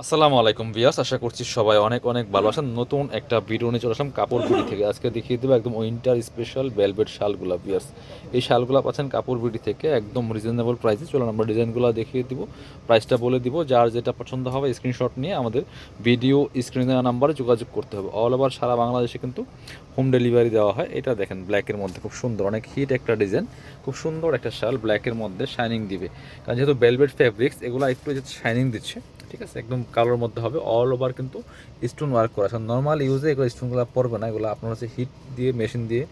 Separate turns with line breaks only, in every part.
আসসালামু আলাইকুম ভিউয়ার্স, আশা করছি সবাই অনেক অনেক ভালো আছেন। নতুন একটা ভিডিও নিয়ে চলে আসলাম কাপড় বিডি থেকে। আজকে দেখিয়ে দেবো একদম উইন্টার স্পেশাল ভেলভেট শালগুলা ভিউয়ার্স। এই শালগুলা পাচ্ছেন কাপড় বিডি থেকে একদম রিজনেবল প্রাইসে। চলুন আমরা ডিজাইনগুলো দেখিয়ে দিব, প্রাইসটা বলে দিব। যার যেটা পছন্দ হবে স্ক্রিনশট নিয়ে আমাদের ভিডিও স্ক্রিনে দেওয়া নাম্বারে যোগাযোগ করতে হবে। অল ওভার সারা বাংলাদেশে কিন্তু হোম ডেলিভারি দেওয়া হয়। এটা দেখেন ব্ল্যাকের মধ্যে খুব সুন্দর, অনেক হিট একটা ডিজাইন, খুব সুন্দর একটা শাল ব্ল্যাকের মধ্যে শাইনিং দিবে। কারণ যেহেতু ভেলভেট ফ্যাব্রিক্স এগুলো একটু শাইনিং দিচ্ছে, ঠিক আছে। একদম কালোর মধ্যে হবে, অল ওভার কিন্তু স্টোন ওয়ার্ক করা আছে। নর্মাল ইউজে এগুলো স্টোনগুলো পড়বে না, এগুলো আপনার হচ্ছে হিট দিয়ে মেশিন দিয়ে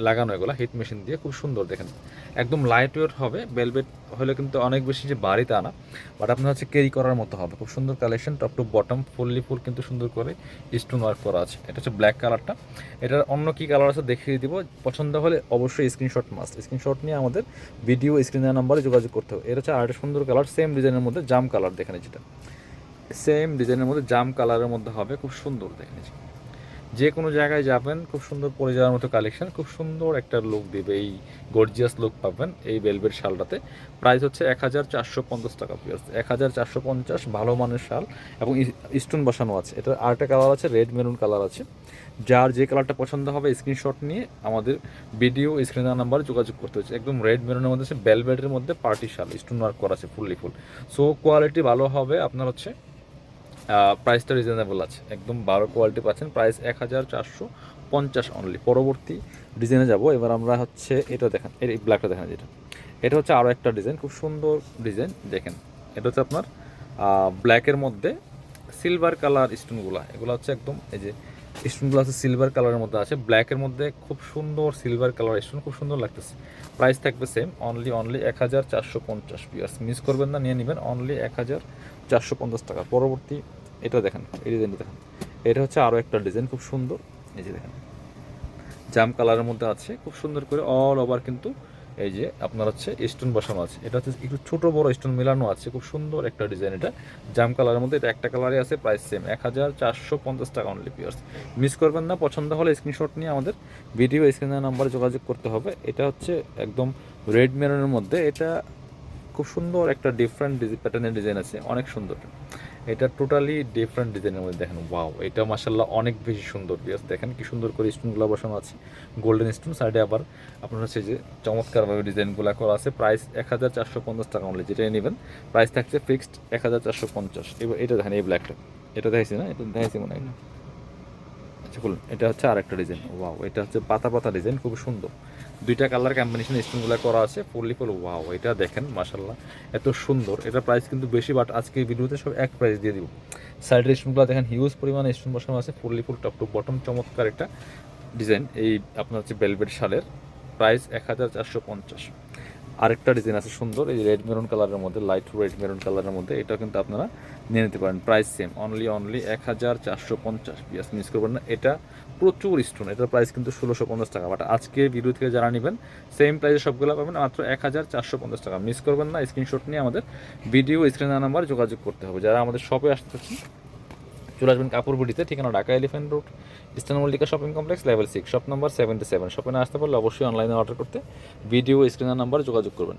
লাগানো, এগুলো হিট মেশিন দিয়ে খুব সুন্দর দেখেন। একদম লাইট ওয়েট হবে, ভেলভেট হলে কিন্তু অনেক বেশি যে বাড়িতে আনা, বাট আপনার হচ্ছে ক্যারি করার মতো হবে। খুব সুন্দর collection, top to bottom fully full কিন্তু সুন্দর করে স্টোন ওয়ার্ক করা আছে। এটা হচ্ছে ব্ল্যাক কালারটা। এটার অন্য কী কালার আছে দেখিয়ে দিব। পছন্দ হলে অবশ্যই স্ক্রিনশট মাস্ট, স্ক্রিনশট নিয়ে আমাদের ভিডিও স্ক্রিনের নাম্বারে যোগাযোগ করতে হবে। এটা হচ্ছে আরেকটা সুন্দর কালার, সেম ডিজাইনের মধ্যে জাম কালার দেখেন, যেটা সেম ডিজাইনের মধ্যে জাম কালারের মধ্যে হবে, খুব সুন্দর দেখেন। যে কোনো জায়গায় যাবেন খুব সুন্দর পরে যাওয়ার মতো কালেকশন, খুব সুন্দর একটা লুক দিবে, এই গর্জিয়াস লুক পাবেন এই ভেলভেট শালটাতে। প্রাইস হচ্ছে 1450 টাকা পিয়ার্স, 1450, ভালো মানের শাল এবং স্টোন বসানো আছে। এটার আরেকটা কালার আছে, রেড মেরুন কালার আছে। যার যে কালারটা পছন্দ হবে স্ক্রিনশট নিয়ে আমাদের ভিডিও স্ক্রিনের নাম্বারে যোগাযোগ করতে হচ্ছে। একদম রেড মেরুনের মধ্যে আছে, ভেলভেটের মধ্যে পার্টি শাল স্টোন ওয়ার্ক করা আছে ফুললি ফুল। সো কোয়ালিটি ভালো হবে, আপনার হচ্ছে প্রাইসটা রিজনেবল আছে, একদম ভালো কোয়ালিটি পাচ্ছেন। Price 1450 only. পরবর্তী ডিজাইনে যাব। এবার আমরা হচ্ছে এটা দেখেন, এই ব্ল্যাকটা দেখেন, যেটা এটা হচ্ছে আরও একটা ডিজাইন, খুব সুন্দর ডিজাইন দেখেন। এটা হচ্ছে আপনার ব্ল্যাকের মধ্যে সিলভার কালার স্টোনগুলো, এগুলো হচ্ছে একদম এই যে স্টোনগুলো আছে সিলভার কালারের মধ্যে আছে, ব্ল্যাকের মধ্যে খুব সুন্দর সিলভার কালার স্টোন, খুব সুন্দর লাগতেছে। প্রাইস থাকবে সেম, অনলি 1450 পিয়ার্স। মিস করবেন না, নিয়ে নেবেন অনলি 1450 টাকা। পরবর্তী এটা দেখেন, এই ডিজাইনটা দেখেন। এটা হচ্ছে আরও একটা ডিজাইন, খুব সুন্দর। এই যে দেখেন জাম কালারের মধ্যে আছে, খুব সুন্দর করে অল ওভার কিন্তু এই যে আপনার হচ্ছে স্টোন বসানো আছে। এটা হচ্ছে একটু ছোটো বড় স্টোন মেলানো আছে, খুব সুন্দর একটা ডিজাইন। এটা জাম কালারের মধ্যে, এটা একটা কালারই আছে। প্রাইস সেম 1450 টাকা অনলি পিয়ার্স। মিস করবেন না, পছন্দ হলে স্ক্রিনশট নিয়ে আমাদের ভিডিও স্ক্রিনের নাম্বারে যোগাযোগ করতে হবে। এটা হচ্ছে একদম রেড মেরুনের মধ্যে, এটা খুব সুন্দর একটা ডিফারেন্ট প্যাটার্নের ডিজাইন আছে, অনেক সুন্দর। এটা টোটালি ডিফারেন্ট ডিজাইনের মধ্যে দেখেন, ওয়াও, এটা মাশাআল্লাহ অনেক বেশি সুন্দর। বিকজ দেখেন কি সুন্দর করে স্টোনগুলো বসানো আছে, গোল্ডেন স্টোন। সাইডে আবার আপনার হচ্ছে যে চমৎকারভাবে ডিজাইনগুলো করা আছে। প্রাইস 1450 টাকা অনলি, যেটাই নেবেন প্রাইস থাকছে ফিক্সড 1450। এবার এটা দেখেন, এই ব্ল্যাকটা, এটা দেখেছি না, এটা দেখেছি মনে হয় না। আচ্ছা খুলুন, এটা হচ্ছে আরেকটা ডিজাইন, ওয়াও, এটা হচ্ছে পাতা পাতা ডিজাইন, খুব সুন্দর। দুইটা কালার কম্বিনেশন স্টোনগুলো করা আছে ফুললি ফুল, ওয়াও, এটা দেখেন মাশাআল্লাহ এত সুন্দর। এটা প্রাইস কিন্তু বেশি, বাট আজকে ভিডিওতে সব এক প্রাইস দিয়ে দিব। সাইডের স্টোনগুলো দেখেন, হিউজ পরিমাণে স্টোন বসানো আছে fully full, top to bottom চমৎকার একটা ডিজাইন। এই আপনার হচ্ছে ভেলভেট শালের প্রাইস 1450। আরেকটা ডিজাইন আছে সুন্দর, এই রেড মেরুন কালারের মধ্যে, লাইট রেড মেরুন কালারের মধ্যে, এটাও কিন্তু আপনারা নিয়ে নিতে পারেন। প্রাইস সেম, অনলি 1450 পিয়াস। মিস করবেন না, এটা প্রচুর স্টোন। এটার প্রাইস কিন্তু 1650 টাকা, বাট আজকে ভিডিও থেকে যারা নেবেন সেম প্রাইসে সবগুলো পাবেন মাত্র 1450 টাকা। মিস করবেন না, স্ক্রিনশট নিয়ে আমাদের ভিডিও স্ক্রিনের নাম্বার যোগাযোগ করতে হবে। যারা আমাদের শপে আসতে চলে আসবেন কাপড় বিডিতে, ঠিকানা Dhaka elephant road, eastern Mallika shopping complex, level 6, shop number 77। শপে না আসতে পারলে অবশ্যই অনলাইনে অর্ডার করতে ভিডিও স্ক্রিনের নাম্বারে যোগাযোগ করবেন।